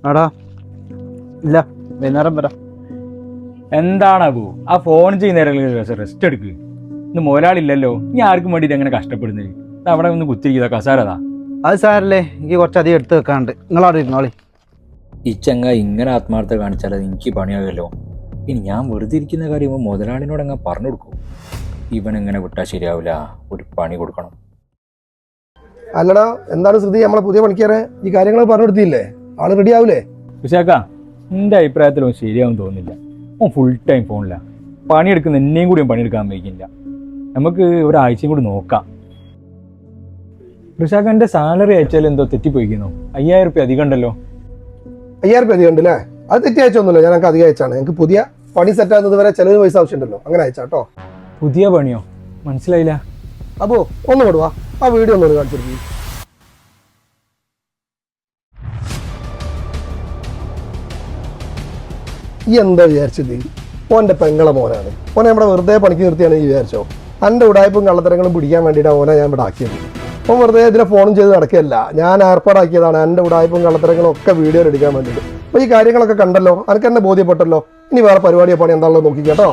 ആടാ ഇല്ല, വൈകുന്നേരം വരാം. എന്താണ് അബു ആ ഫോൺ ചെയ്യുന്ന റെസ്റ്റ് എടുക്ക്. ഇന്ന് മുതലാളില്ലല്ലോ, ഇനി ആർക്കും വേണ്ടിയിട്ട് എങ്ങനെ കഷ്ടപ്പെടുന്നത്? അവിടെ ഒന്ന് കുത്തിരിക്കുക കസാരതാ. അത് സാരല്ലേ, എനിക്ക് കുറച്ചധികം എടുത്ത് വെക്കാണ്ട്. നിങ്ങളവിടെ ഇരുന്നോളി. ഈ ചങ്ങ ഇങ്ങനെ ആത്മാർത്ഥത കാണിച്ചാൽ അത് എനിക്ക് പണിയാകല്ലോ. ഇനി ഞാൻ വെറുതെ ഇരിക്കുന്ന കാര്യം മുതലാളിനോട് അങ്ങ് പറഞ്ഞു കൊടുക്കും. ഇവൻ എങ്ങനെ വിട്ടാൽ ശരിയാവില്ല, ഒരു പണി കൊടുക്കണം. അല്ലടാ, എന്താണ് ശ്രുതി നമ്മളെ പുതിയ പണിക്കാരെ ഈ കാര്യങ്ങൾ പറഞ്ഞു കൊടുത്തില്ലേ? ആള് റെഡി ആവൂലേ? വിശാഖ, എൻ്റെ അഭിപ്രായത്തിലും ശരിയാവും തോന്നുന്നില്ല. ഓൻ ഫുൾ ടൈം ഫോണില്ല. പണിയെടുക്കുന്ന എന്നെയും കൂടിയും പണിയെടുക്കാൻ വയ്ക്കില്ല. നമുക്ക് ഒരാഴ്ചയും കൂടി നോക്കാം. വിശാഖ, എൻ്റെ സാലറി അയച്ചാൽ എന്തോ തെറ്റിപ്പോയിക്കുന്നു. 5000 റുപ്യ അധികം ഉണ്ടല്ലോ. 5000 രൂപ അധികം ഉണ്ടല്ലേ? അത് തെറ്റി അയച്ചൊന്നുമില്ല, ഞങ്ങൾക്ക് അധികം അയച്ചാണ്. ഞങ്ങൾക്ക് പുതിയ പണി സെറ്റ് ആകുന്നത് വരെ ചെലവിന് പൈസ ആവശ്യമുണ്ടല്ലോ, അങ്ങനെ അയച്ചാട്ടോ. പുതിയ പണിയോ? മനസ്സിലായില്ല. അപ്പോ ഒന്ന് കൊടുവാ, ആ വീഡിയോ ഒന്നുകൂടി കാണിച്ചിരിക്കും. ഈ എന്താ വിചാരിച്ചത്? ഓൻ്റെ പെങ്ങളെ മോനാണ്. ഓനെ നമ്മുടെ വെറുതെ പണിക്ക് നിർത്തിയാണ് ഈ വിചാരിച്ചോ? എൻ്റെ ഉടായ്പും കള്ളത്തരങ്ങളും പിടിക്കാൻ വേണ്ടിയിട്ടാണ് ഓനെ ഞാൻ ഇവിടെ ആക്കിയത്. അപ്പം വെറുതെ ഇതിനെ ഫോണും ചെയ്ത് നടക്കുകയല്ല, ഞാൻ ഏർപ്പാടാക്കിയതാണ് എൻ്റെ ഉടായ്പും കള്ളത്തരങ്ങളും ഒക്കെ വീഡിയോ എടുക്കാൻ വേണ്ടിയിട്ട്. അപ്പോൾ ഈ കാര്യങ്ങളൊക്കെ കണ്ടല്ലോ, എനിക്ക് എന്നെ ബോധ്യപ്പെട്ടല്ലോ. ഇനി വേറെ പരിപാടിയോ പണി എന്താണല്ലോ നോക്കി കേട്ടോ.